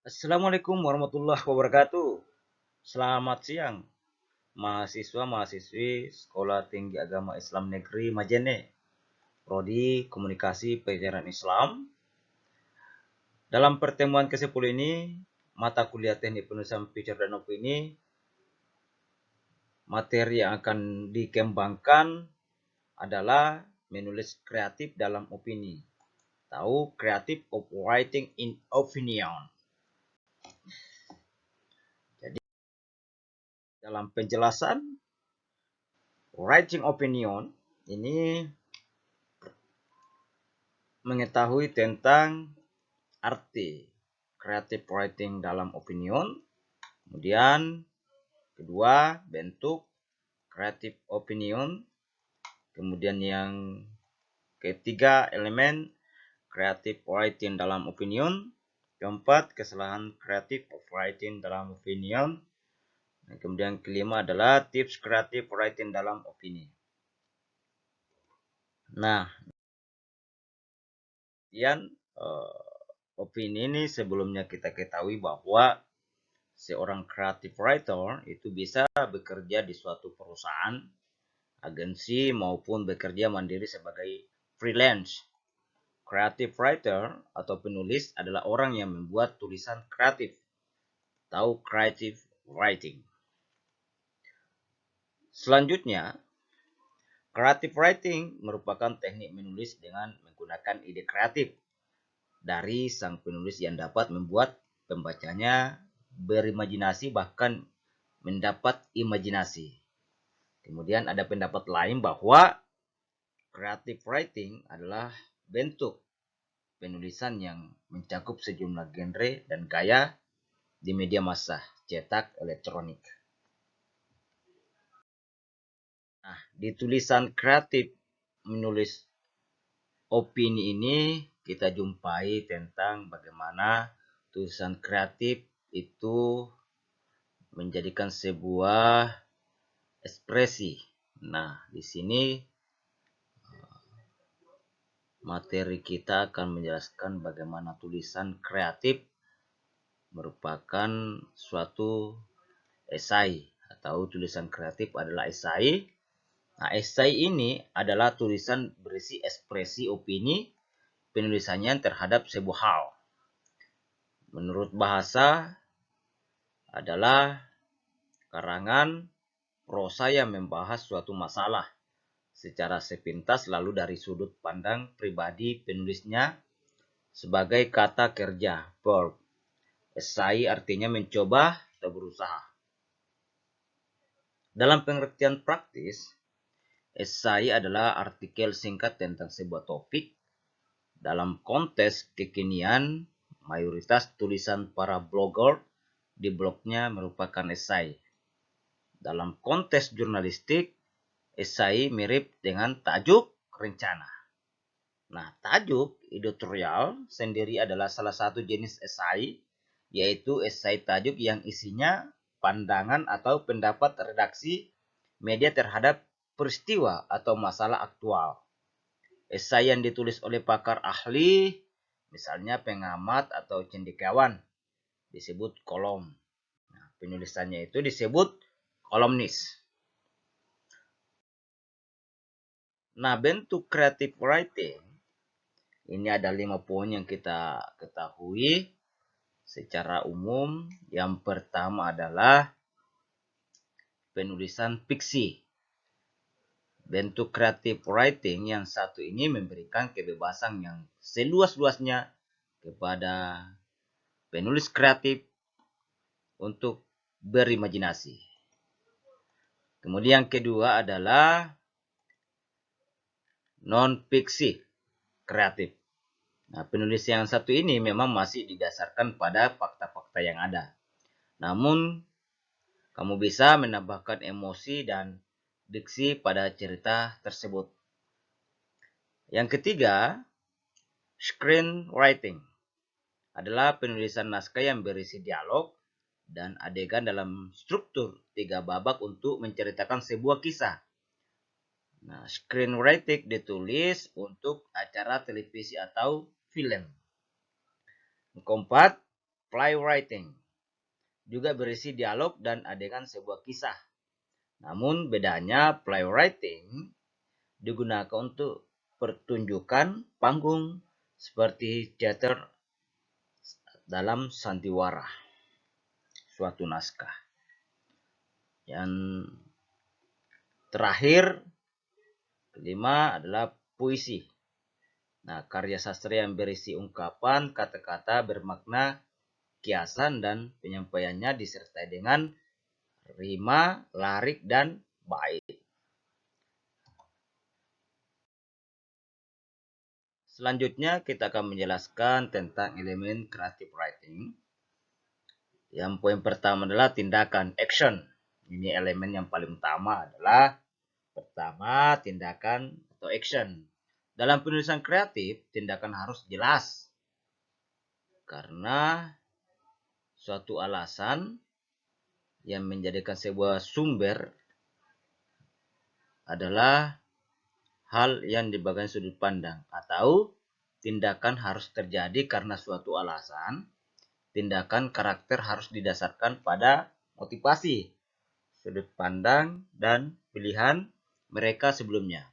Assalamualaikum warahmatullahi wabarakatuh. Selamat siang, mahasiswa-mahasiswi Sekolah Tinggi Agama Islam Negeri Majene, Prodi Komunikasi Pengajaran Islam. Dalam pertemuan ke-10 ini, mata kuliah Teknik Penulisan Picture dan Opini, materi yang akan dikembangkan adalah menulis kreatif dalam opini. Tahu creative of writing in opinion. Jadi, dalam penjelasan writing opinion ini mengetahui tentang arti creative writing dalam opinion, kemudian kedua bentuk creative opinion, kemudian yang ketiga elemen creative writing dalam opinion, keempat kesalahan creative of writing dalam opinion, dan kemudian kelima adalah tips creative writing dalam opini. Nah, kemudian opini ini sebelumnya kita ketahui bahwa seorang creative writer itu bisa bekerja di suatu perusahaan, agensi, maupun bekerja mandiri sebagai freelance. Creative writer atau penulis adalah orang yang membuat tulisan kreatif. Tahu creative writing. Selanjutnya, creative writing merupakan teknik menulis dengan menggunakan ide kreatif dari sang penulis yang dapat membuat pembacanya berimajinasi, bahkan mendapat imajinasi. Kemudian ada pendapat lain bahwa creative writing adalah bentuk penulisan yang mencakup sejumlah genre dan gaya di media massa, cetak, elektronik. Nah, di tulisan kreatif menulis opini ini kita jumpai tentang bagaimana tulisan kreatif itu menjadikan sebuah ekspresi. Nah, di sini materi kita akan menjelaskan bagaimana tulisan kreatif merupakan suatu esai atau tulisan kreatif adalah esai. Nah, esai ini adalah tulisan berisi ekspresi opini penulisannya terhadap sebuah hal. Menurut bahasa adalah karangan prosa yang membahas suatu masalah secara sepintas lalu dari sudut pandang pribadi penulisnya sebagai kata kerja, verb. Esai artinya mencoba atau berusaha. Dalam pengertian praktis, esai adalah artikel singkat tentang sebuah topik. Dalam konteks kekinian, mayoritas tulisan para blogger di blognya merupakan esai. Dalam konteks jurnalistik, esai mirip dengan tajuk rencana. Nah, tajuk editorial sendiri adalah salah satu jenis esai, yaitu esai tajuk yang isinya pandangan atau pendapat redaksi media terhadap peristiwa atau masalah aktual. Esai yang ditulis oleh pakar ahli, misalnya pengamat atau cendekiawan, disebut kolom. Nah, penulisannya itu disebut kolumnis. Nah, bentuk creative writing ini ada 5 poin yang kita ketahui secara umum. Yang pertama adalah penulisan fiksi. Bentuk creative writing yang satu ini memberikan kebebasan yang seluas-luasnya kepada penulis kreatif untuk berimajinasi. Kemudian yang kedua adalah non-fiksi kreatif. Nah, penulis yang satu ini memang masih didasarkan pada fakta-fakta yang ada. Namun, kamu bisa menambahkan emosi dan diksi pada cerita tersebut. Yang ketiga, screenwriting adalah penulisan naskah yang berisi dialog dan adegan dalam struktur 3 babak untuk menceritakan sebuah kisah. Nah, screenwriting ditulis untuk acara televisi atau film. Keempat, playwriting. Juga berisi dialog dan adegan sebuah kisah. Namun bedanya playwriting digunakan untuk pertunjukan panggung seperti teater dalam sandiwara, suatu naskah. Yang terakhir, kelima adalah puisi. Nah, karya sastra yang berisi ungkapan, kata-kata bermakna kiasan dan penyampaiannya disertai dengan rima, larik, dan bait. Selanjutnya kita akan menjelaskan tentang elemen creative writing. Yang poin pertama adalah tindakan, action. Ini elemen yang paling utama adalah pertama tindakan atau action. Dalam penulisan kreatif, tindakan harus jelas. Karena suatu alasan yang menjadikan sebuah sumber adalah hal yang di bagian sudut pandang, atau tindakan harus terjadi karena suatu alasan. Tindakan karakter harus didasarkan pada motivasi, sudut pandang, dan pilihan mereka sebelumnya.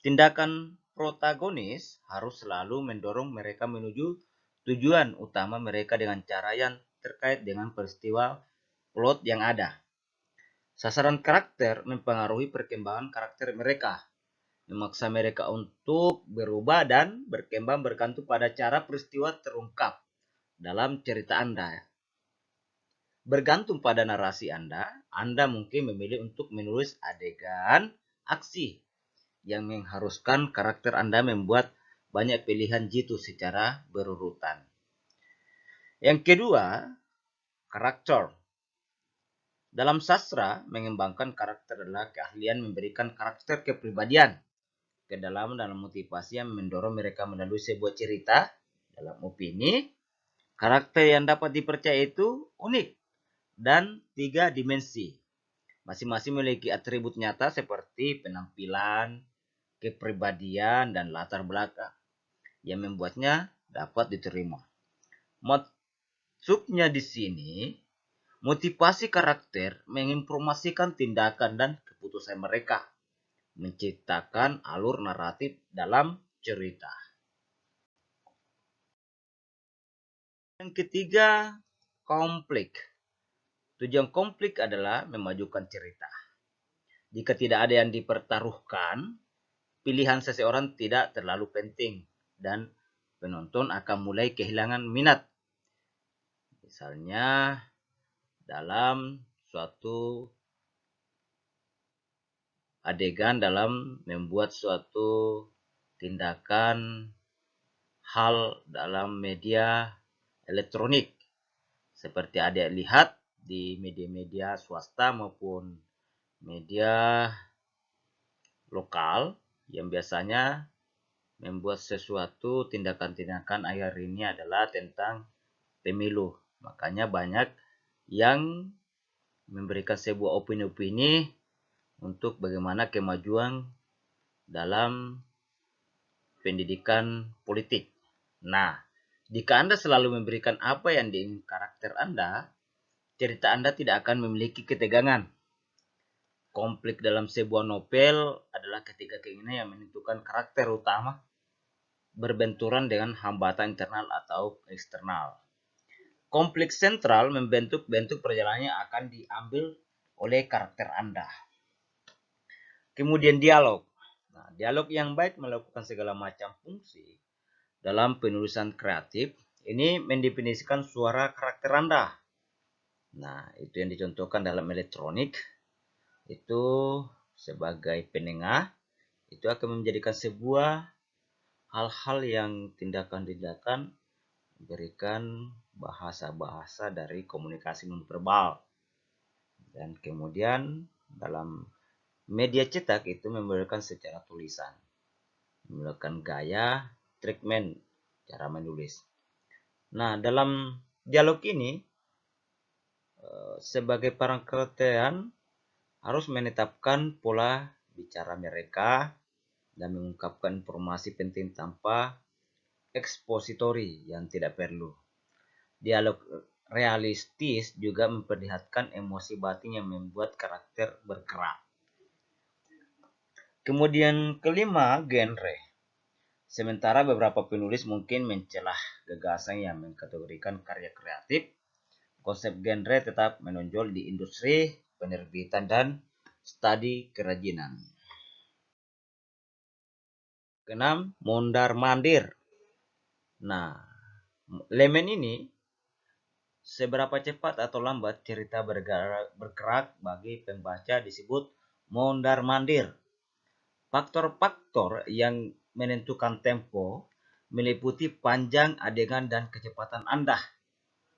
Tindakan protagonis harus selalu mendorong mereka menuju tujuan utama mereka dengan cara yang terkait dengan peristiwa plot yang ada. Sasaran karakter mempengaruhi perkembangan karakter mereka, memaksa mereka untuk berubah dan berkembang bergantung pada cara peristiwa terungkap dalam cerita Anda. Bergantung pada narasi Anda mungkin memilih untuk menulis adegan aksi yang mengharuskan karakter Anda membuat banyak pilihan jitu secara berurutan. Yang kedua, karakter. Dalam sastra, mengembangkan karakter adalah keahlian memberikan karakter kepribadian, kedalaman dalam motivasi yang mendorong mereka melalui sebuah cerita. Dalam opini, karakter yang dapat dipercaya itu unik dan 3 dimensi. Masing-masing memiliki atribut nyata seperti penampilan, kepribadian, dan latar belakang yang membuatnya dapat diterima. Maksudnya di sini, motivasi karakter menginformasikan tindakan dan keputusan mereka, menciptakan alur naratif dalam cerita. Yang ketiga, konflik. Tujuan konflik adalah memajukan cerita. Jika tidak ada yang dipertaruhkan, pilihan seseorang tidak terlalu penting dan penonton akan mulai kehilangan minat. Misalnya dalam suatu adegan dalam membuat suatu tindakan hal dalam media elektronik. Seperti Anda lihat di media-media swasta maupun media lokal yang biasanya membuat sesuatu tindakan-tindakan akhir ini adalah tentang pemilu. Makanya banyak yang memberikan sebuah opini-opini untuk bagaimana kemajuan dalam pendidikan politik. Nah, jika Anda selalu memberikan apa yang diinginkan karakter Anda, cerita Anda tidak akan memiliki ketegangan. Konflik dalam sebuah novel adalah ketika keinginan yang menentukan karakter utama berbenturan dengan hambatan internal atau eksternal. Konflik sentral membentuk bentuk perjalanan yang akan diambil oleh karakter Anda. Kemudian dialog. Nah, dialog yang baik melakukan segala macam fungsi dalam penulisan kreatif. Ini mendefinisikan suara karakter Anda. Nah, itu yang dicontohkan dalam elektronik. Itu sebagai penengah, itu akan menjadikan sebuah hal-hal yang tindakan-tindakan memberikan bahasa-bahasa dari komunikasi nonverbal. Dan kemudian dalam media cetak itu memberikan secara tulisan, menggunakan gaya treatment cara menulis. Nah, dalam dialog ini sebagai perangkataian harus menetapkan pola bicara mereka dan mengungkapkan informasi penting tanpa ekspositori yang tidak perlu. Dialog realistis juga memperlihatkan emosi batin yang membuat karakter bergerak. Kemudian kelima, genre. Sementara beberapa penulis mungkin mencelah gagasan yang mengkategorikan karya kreatif, konsep genre tetap menonjol di industri penerbitan dan studi kerajinan. Keenam, mondar-mandir. Nah, elemen ini seberapa cepat atau lambat cerita bergerak bagi pembaca disebut mondar-mandir. Faktor-faktor yang menentukan tempo meliputi panjang adegan dan kecepatan Anda,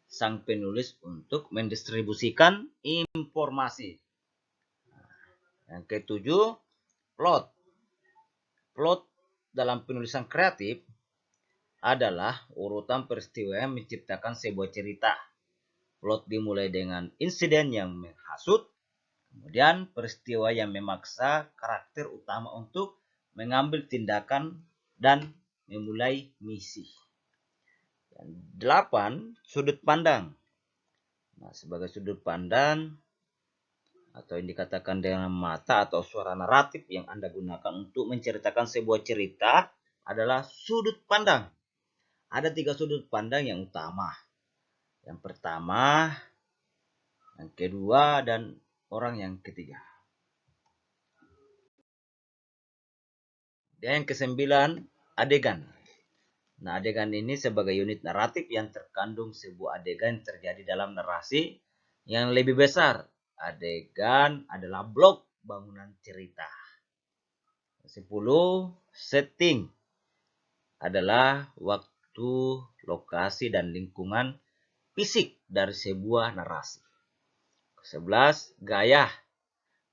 sang penulis, untuk mendistribusikan informasi. Yang ketujuh, plot. Plot dalam penulisan kreatif adalah urutan peristiwa yang menciptakan sebuah cerita. Plot dimulai dengan insiden yang menghasut, kemudian peristiwa yang memaksa karakter utama untuk mengambil tindakan dan memulai misi. Dan 8, sudut pandang. Nah, sebagai sudut pandang atau yang dikatakan dengan mata atau suara naratif yang Anda gunakan untuk menceritakan sebuah cerita adalah sudut pandang. Ada 3 sudut pandang yang utama. Yang pertama, yang kedua, dan orang yang ketiga. Dan yang kesembilan, adegan. Nah, adegan ini sebagai unit naratif yang terkandung sebuah adegan yang terjadi dalam narasi yang lebih besar. Adegan adalah blok bangunan cerita. 10, setting adalah waktu, lokasi, dan lingkungan fisik dari sebuah narasi. 11, gaya.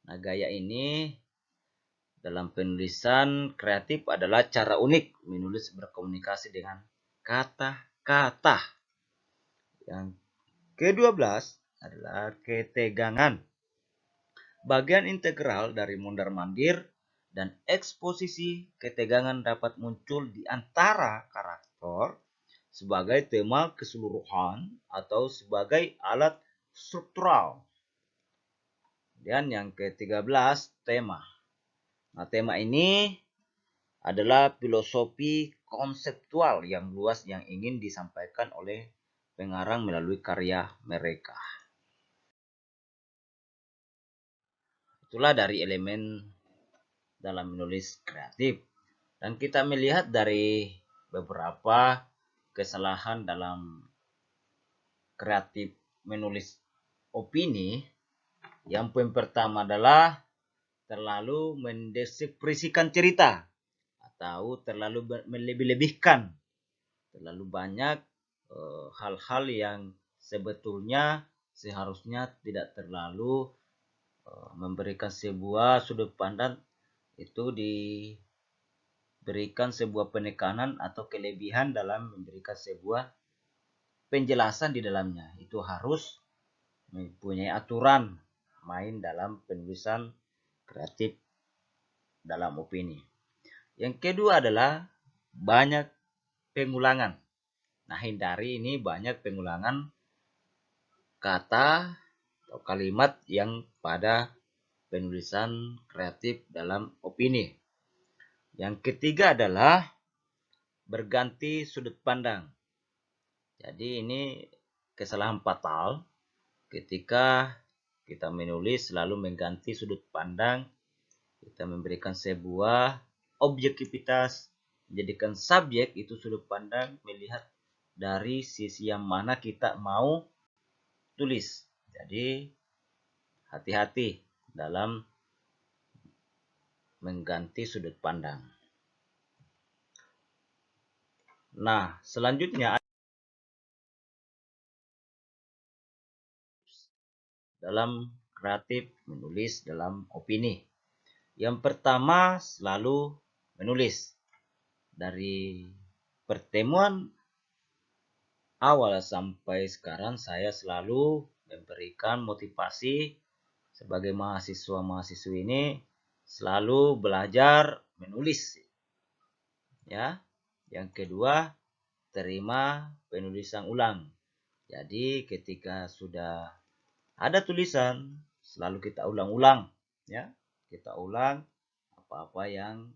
Nah, gaya ini dalam penulisan kreatif adalah cara unik menulis berkomunikasi dengan kata-kata. Yang ke-12 adalah ketegangan. Bagian integral dari mondar-mandir dan eksposisi ketegangan dapat muncul di antara karakter sebagai tema keseluruhan atau sebagai alat struktural. Dan yang ke-13, tema. Nah, tema ini adalah filosofi konseptual yang luas yang ingin disampaikan oleh pengarang melalui karya mereka. Itulah dari elemen dalam menulis kreatif. Dan kita melihat dari beberapa kesalahan dalam kreatif menulis opini. Yang poin pertama adalah terlalu mendeskripsikan cerita atau terlalu melebih-lebihkan, terlalu banyak hal-hal yang sebetulnya seharusnya tidak terlalu memberikan sebuah sudut pandang, itu diberikan sebuah penekanan atau kelebihan dalam memberikan sebuah penjelasan di dalamnya. Itu harus mempunyai aturan main dalam penulisan kreatif dalam opini. Yang kedua adalah banyak pengulangan. Nah, hindari ini banyak pengulangan kata atau kalimat yang pada penulisan kreatif dalam opini. Yang ketiga adalah berganti sudut pandang. Jadi ini kesalahan fatal ketika kita menulis selalu mengganti sudut pandang. Kita memberikan sebuah objektivitas, menjadikan subjek itu sudut pandang melihat dari sisi yang mana kita mau tulis. Jadi hati-hati dalam mengganti sudut pandang. Nah, selanjutnya dalam kreatif menulis dalam opini. Yang pertama, selalu menulis. Dari pertemuan awal sampai sekarang saya selalu memberikan motivasi sebagai mahasiswa-mahasiswi ini selalu belajar menulis. Ya. Yang kedua, terima penulisan ulang. Jadi ketika sudah ada tulisan, selalu kita ulang-ulang, ya. Kita ulang apa-apa yang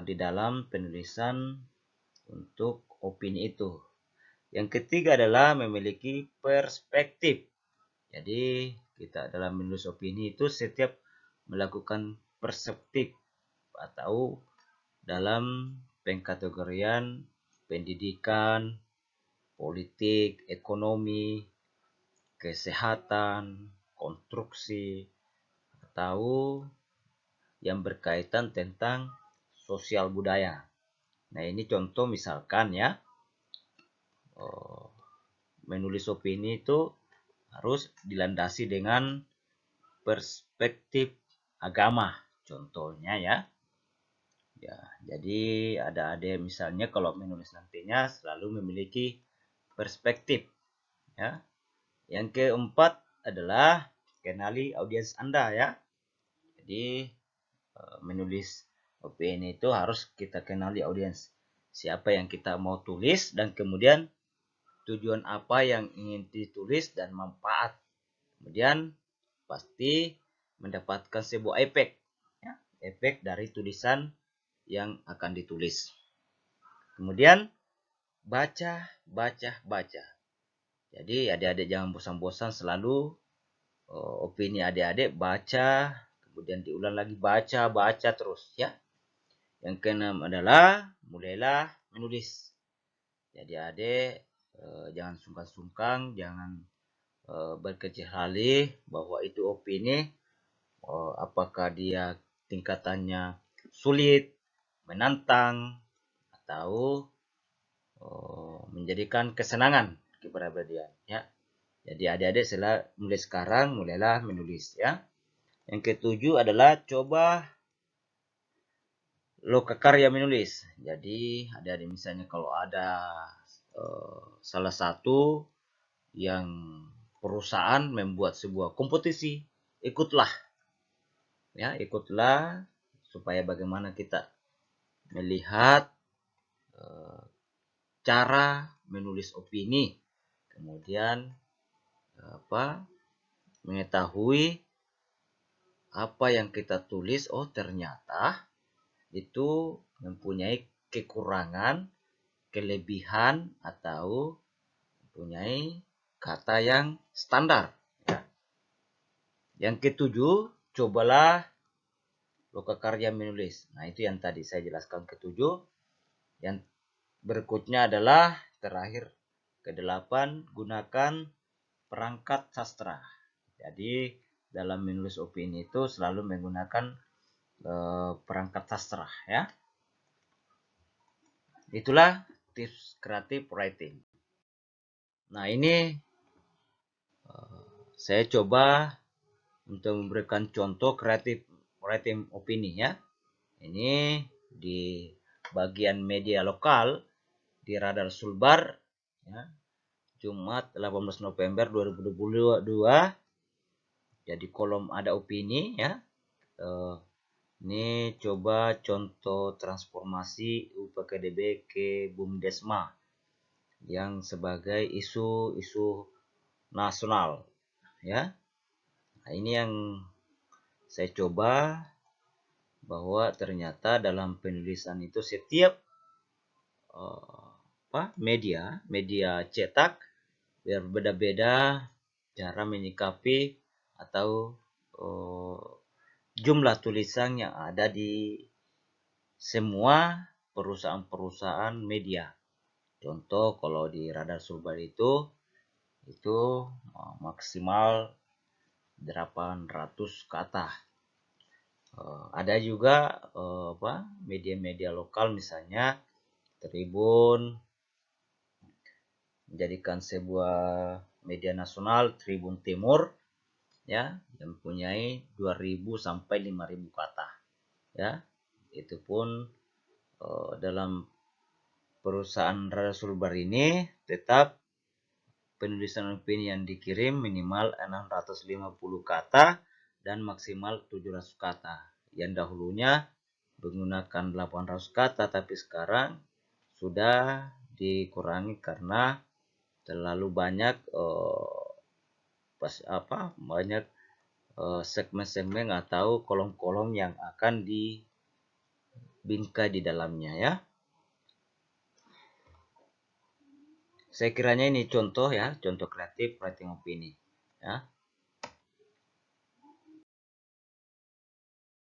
di dalam penulisan untuk opini itu. Yang ketiga adalah memiliki perspektif. Jadi kita dalam menulis opini itu setiap melakukan perspektif atau dalam pengkategorian pendidikan, politik, ekonomi, kesehatan, konstruksi, atau yang berkaitan tentang sosial budaya. Nah, ini contoh misalkan ya, menulis opini itu harus dilandasi dengan perspektif agama, contohnya ya. Ya, jadi ada misalnya kalau menulis nantinya selalu memiliki perspektif ya. Yang keempat adalah kenali audiens Anda ya. Jadi menulis opini itu harus kita kenali audiens. Siapa yang kita mau tulis dan kemudian tujuan apa yang ingin ditulis dan manfaat. Kemudian pasti mendapatkan sebuah efek ya, efek dari tulisan yang akan ditulis. Kemudian baca. Jadi adik-adik jangan bosan-bosan selalu opini adik-adik baca, kemudian diulang lagi baca terus ya. Yang keenam adalah mulailah menulis. Jadi adik jangan sungkan-sungkan, jangan berkecil hati bahwa itu opini, apakah dia tingkatannya sulit, menantang, atau menjadikan kesenangan kepada kalian ya. Jadi adik-adik mulai sekarang mulailah menulis ya. Yang ketujuh adalah coba lokakarya menulis. Jadi adik-adik misalnya kalau ada salah satu yang perusahaan membuat sebuah kompetisi, ikutlah ya, ikutlah supaya bagaimana kita melihat cara menulis opini, kemudian mengetahui apa yang kita tulis, oh ternyata itu mempunyai kekurangan, kelebihan, atau mempunyai kata yang standar. Ya. Yang ketujuh, cobalah lokakarya menulis. Nah, itu yang tadi saya jelaskan ketujuh. Yang berikutnya adalah terakhir ke-8, gunakan perangkat sastra. Jadi dalam menulis opini itu selalu menggunakan perangkat sastra ya. Itulah tips creative writing. Nah, ini saya coba untuk memberikan contoh creative writing opini ya. Ini di bagian media lokal di Radar Sulbar ya, Jumat 18 November 2022. Jadi kolom ada opini ya. Ini coba contoh transformasi UPKDB ke BUMDesma yang sebagai isu-isu nasional ya. Nah, ini yang saya coba bahwa ternyata dalam penulisan itu setiap media cetak berbeda-beda cara menyikapi atau jumlah tulisan yang ada di semua perusahaan-perusahaan media. Contoh kalau di Radar Sulbar itu maksimal 800 kata. Ada juga media-media lokal misalnya Tribun menjadikan sebuah media nasional Tribun Timur ya yang mempunyai 2000 sampai 5000 kata ya. Itu pun dalam perusahaan Radar Sulbar ini tetap penulisan opini yang dikirim minimal 650 kata dan maksimal 700 kata. Yang dahulunya menggunakan 800 kata tapi sekarang sudah dikurangi karena terlalu banyak banyak segmen-segmen atau kolom-kolom yang akan dibingkai di dalamnya ya. Saya kiranya ini contoh ya, contoh kreatif writing opini ya.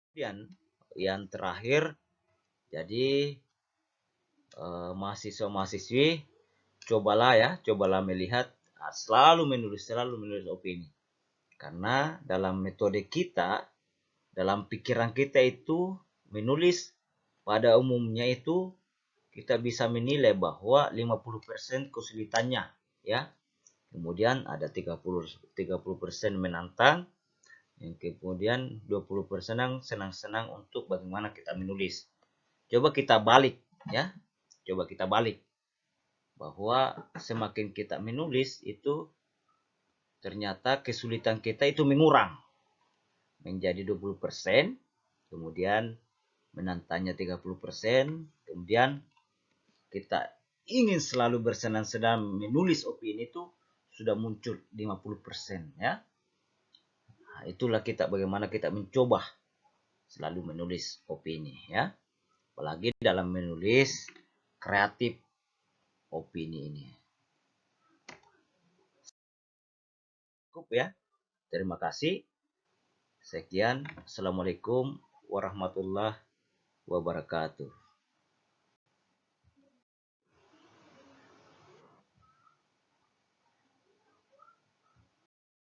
Kemudian yang terakhir, jadi mahasiswa-mahasiswi cobalah melihat, selalu menulis opini. Karena dalam metode kita, dalam pikiran kita itu menulis pada umumnya itu kita bisa menilai bahwa 50% kesulitannya ya. Kemudian ada 30% menantang, yang kemudian 20% senang-senang untuk bagaimana kita menulis. Coba kita balik ya. Coba kita balik bahwa semakin kita menulis itu ternyata kesulitan kita itu mengurang menjadi 20%, kemudian menantangnya 30%, kemudian kita ingin selalu bersenang-senang menulis opini itu sudah muncul 50% ya. Nah, itulah kita bagaimana kita mencoba selalu menulis opini ya. Apalagi dalam menulis kreatif opini ini. Cukup ya. Terima kasih. Sekian. Assalamualaikum warahmatullahi wabarakatuh.